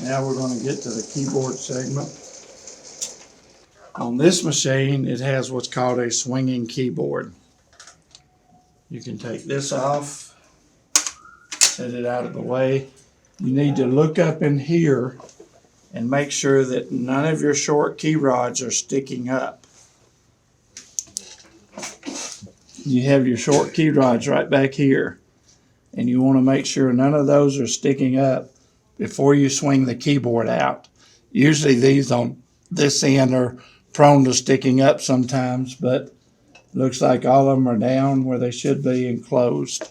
Now we're going to get to the keyboard segment. On this machine, it has what's called a swinging keyboard. You can take this off, set it out of the way. You need to look up in here and make sure that none of your short key rods are sticking up. You have your short key rods right back here, and you want to make sure none of those are sticking up before you swing the keyboard out. Usually these on this end are prone to sticking up sometimes, but looks like all of them are down where they should be and closed.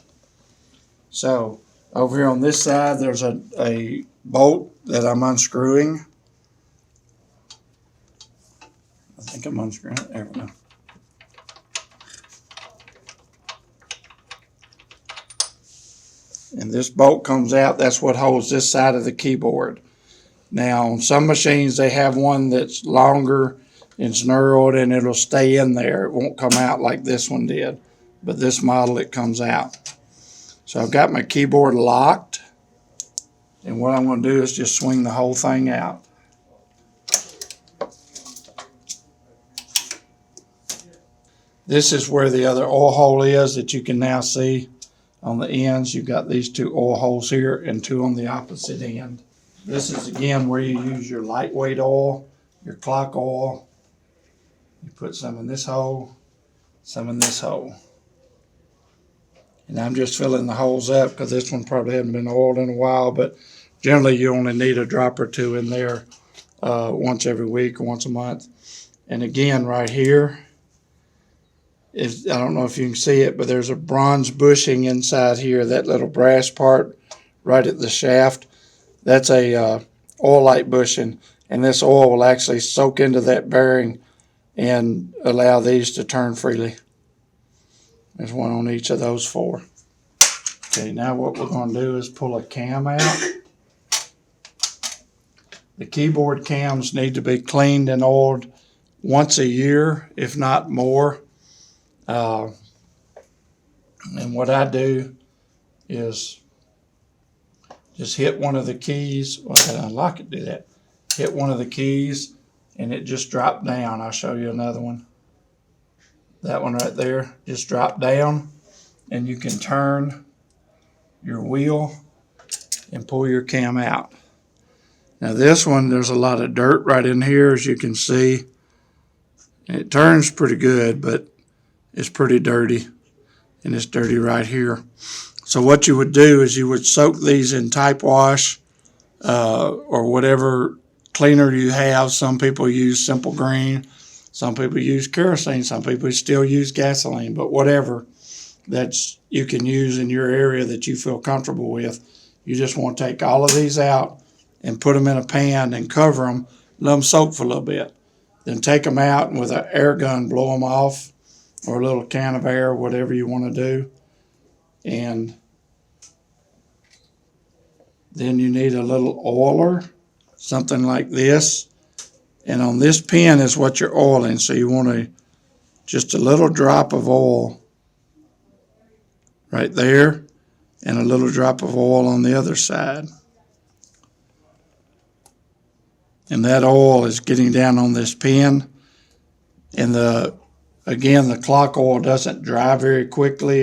So over here on this side, there's a bolt that I'm unscrewing. I think I'm unscrewing it. There we go. And this bolt comes out. That's what holds this side of the keyboard. Now, on some machines, they have one that's longer and it's knurled and it'll stay in there. It won't come out like this one did. But this model, it comes out. So I've got my keyboard locked. And what I'm going to do is just swing the whole thing out. This is where the other oil hole is that you can now see. On the ends, you've got these two oil holes here and two on the opposite end. This is again where you use your lightweight oil, your clock oil. You put some in this hole, some in this hole. And I'm just filling the holes up because this one probably hasn't been oiled in a while, but generally you only need a drop or two in there once every week or once a month. And again, right here, I don't know if you can see it, but there's a bronze bushing inside here, that little brass part right at the shaft. That's a oil light bushing, and this oil will actually soak into that bearing and allow these to turn freely. There's one on each of those four. Okay, now what we're going to do is pull a cam out. The keyboard cams need to be cleaned and oiled once a year, if not more. And what I do is just hit one of the keys. Well, I gotta unlock it, do that. Hit one of the keys and it just dropped down. I'll show you another one. That one right there just dropped down, and you can turn your wheel and pull your cam out. Now this one, there's a lot of dirt right in here, as you can see. And it turns pretty good, but it's pretty dirty, and it's dirty right here. So what you would do is you would soak these in type wash or whatever cleaner you have. Some people use Simple Green, some people use kerosene, some people still use gasoline, but whatever that's you can use in your area that you feel comfortable with. You just want to take all of these out and put them in a pan and cover them, let them soak for a little bit. Then take them out and with an air gun blow them off, or a little can of air, whatever you want to do. And then you need a little oiler, something like this. And on this pin is what you're oiling. So you want just a little drop of oil right there, and a little drop of oil on the other side. And that oil is getting down on this pin. And again, the clock oil doesn't dry very quickly.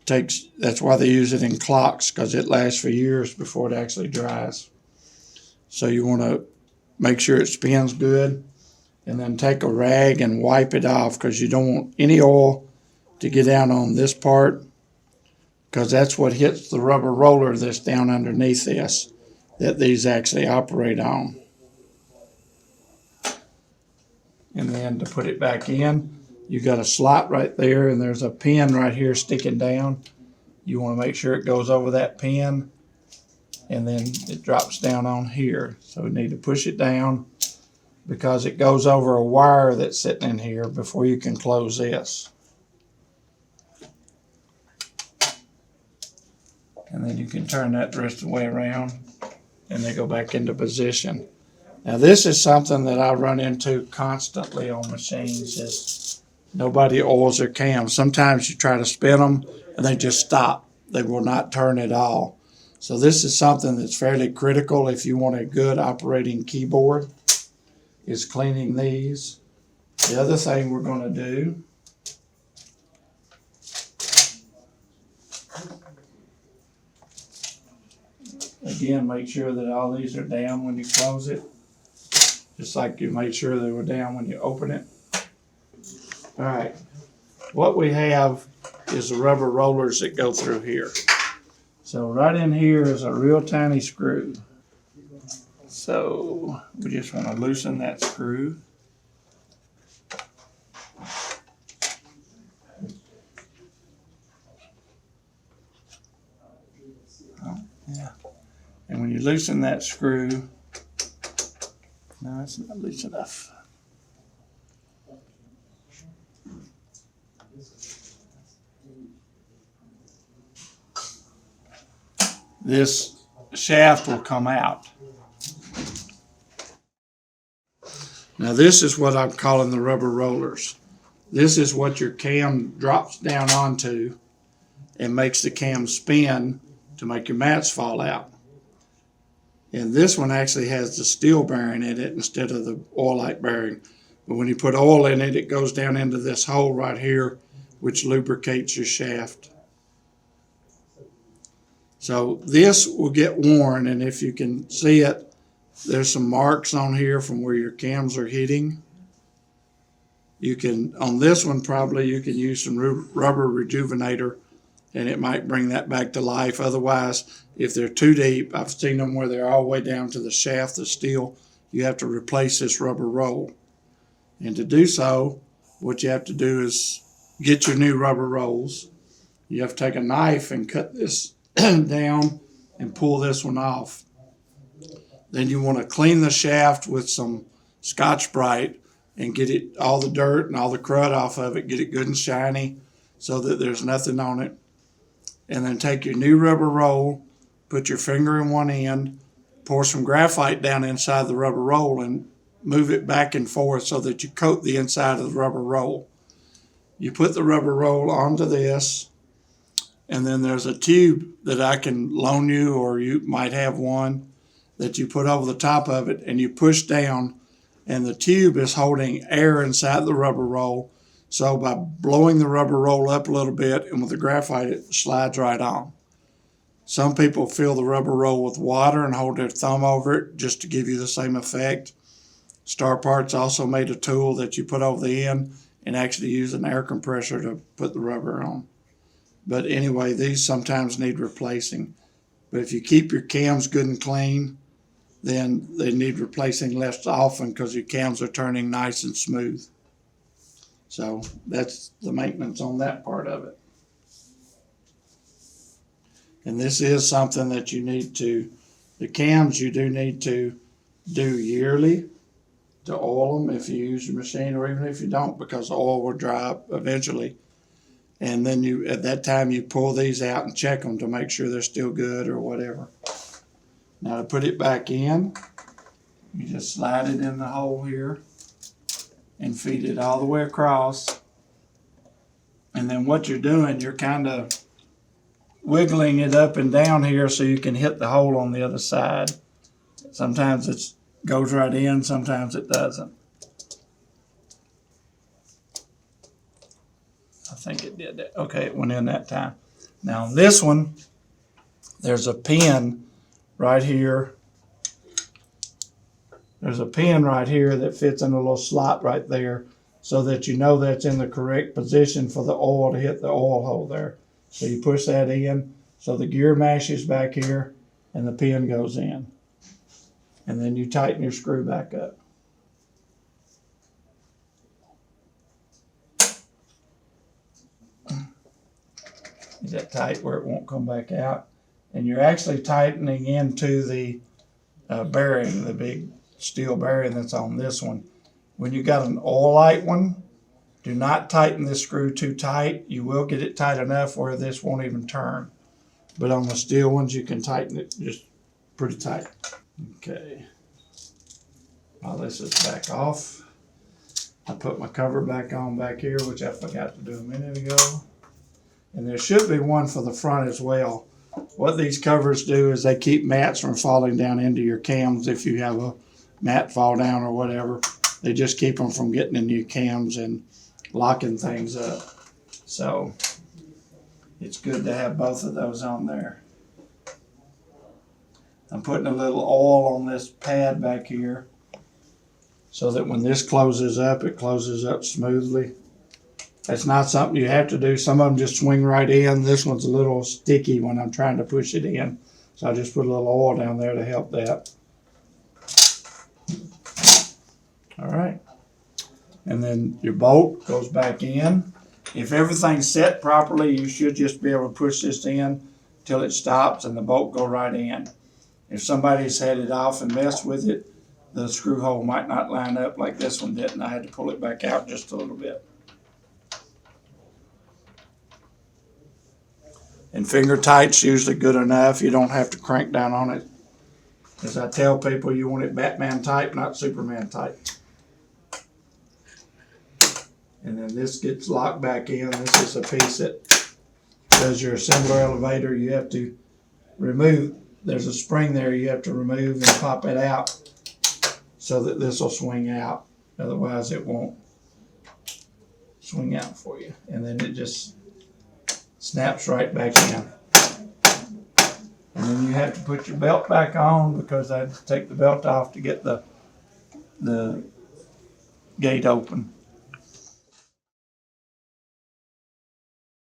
That's why they use it in clocks, because it lasts for years before it actually dries. So you want to make sure it spins good, and then take a rag and wipe it off, because you don't want any oil to get down on this part, because that's what hits the rubber roller that's down underneath this, that these actually operate on. And then to put it back in, you got a slot right there, and there's a pin right here sticking down. You want to make sure it goes over that pin, and then it drops down on here. So we need to push it down because it goes over a wire that's sitting in here before you can close this. And then you can turn that the rest of the way around, and they go back into position. Now this is something that I run into constantly on machines, is nobody oils their cams. Sometimes you try to spin them and they just stop. They will not turn at all. So this is something that's fairly critical if you want a good operating keyboard, is cleaning these. The other thing we're going to do again, make sure that all these are down when you close it, just like you made sure they were down when you open it. All right, what we have is the rubber rollers that go through here. So right in here is a real tiny screw. So we just want to loosen that screw. Oh, yeah. And when you loosen that screw, no, it's not loose enough. This shaft will come out. Now this is what I'm calling the rubber rollers. This is what your cam drops down onto and makes the cam spin to make your mats fall out. And this one actually has the steel bearing in it instead of the oilite bearing. But when you put oil in it, it goes down into this hole right here, which lubricates your shaft. So this will get worn, and if you can see it, there's some marks on here from where your cams are hitting. You can, on this one probably, you can use some rubber rejuvenator, and it might bring that back to life. Otherwise, if they're too deep, I've seen them where they're all the way down to the shaft of steel, you have to replace this rubber roll. And to do so, what you have to do is get your new rubber rolls. You have to take a knife and cut this down and pull this one off. Then you want to clean the shaft with some Scotch-Brite and get it, all the dirt and all the crud off of it, get it good and shiny so that there's nothing on it. And then take your new rubber roll, put your finger in one end, pour some graphite down inside the rubber roll and move it back and forth so that you coat the inside of the rubber roll. You put the rubber roll onto this, and then there's a tube that I can loan you, or you might have one, that you put over the top of it and you push down, and the tube is holding air inside the rubber roll. So by blowing the rubber roll up a little bit and with the graphite, it slides right on. Some people fill the rubber roll with water and hold their thumb over it just to give you the same effect. Star Parts also made a tool that you put over the end and actually use an air compressor to put the rubber on. But anyway, these sometimes need replacing. But if you keep your cams good and clean, then they need replacing less often because your cams are turning nice and smooth. So that's the maintenance on that part of it. And this is something that you need to, the cams you do need to do yearly to oil them if you use your machine, or even if you don't, because the oil will dry up eventually. And then you, at that time, you pull these out and check them to make sure they're still good or whatever. Now to put it back in, you just slide it in the hole here and feed it all the way across. And then what you're doing, you're kind of wiggling it up and down here so you can hit the hole on the other side. Sometimes it goes right in, sometimes it doesn't. I think it did that. Okay, it went in that time. Now on this one, there's a pin right here. There's a pin right here that fits in a little slot right there so that you know that's in the correct position for the oil to hit the oil hole there. So you push that in so the gear mashes back here and the pin goes in. And then you tighten your screw back up. Is that tight where it won't come back out? And you're actually tightening into the bearing, the big steel bearing that's on this one. When you got an oilite one, do not tighten this screw too tight. You will get it tight enough where this won't even turn. But on the steel ones, you can tighten it just pretty tight. Okay. While this is back off, I put my cover back on back here, which I forgot to do a minute ago. And there should be one for the front as well. what these covers do is they keep mats from falling down into your cams. If you have a mat fall down or whatever, they just keep them from getting into your cams and locking things up. So it's good to have both of those on there. I'm putting a little oil on this pad back here so that when this closes up, it closes up smoothly. That's not something you have to do. Some of them just swing right in. This one's a little sticky when I'm trying to push it in. So I just put a little oil down there to help that. All right. And then your bolt goes back in. If everything's set properly, you should just be able to push this in till it stops and the bolt go right in. If somebody's had it off and messed with it, the screw hole might not line up like this one did, and I had to pull it back out just a little bit. And finger tight's usually good enough. You don't have to crank down on it. As I tell people, you want it Batman tight, not Superman tight. And then this gets locked back in. This is a piece that does your assembler elevator. You have to remove. There's a spring there you have to remove and pop it out so that this will swing out. Otherwise it won't swing out for you. And then it just snaps right back in. And then you have to put your belt back on because I had to take the belt off to get the gate open.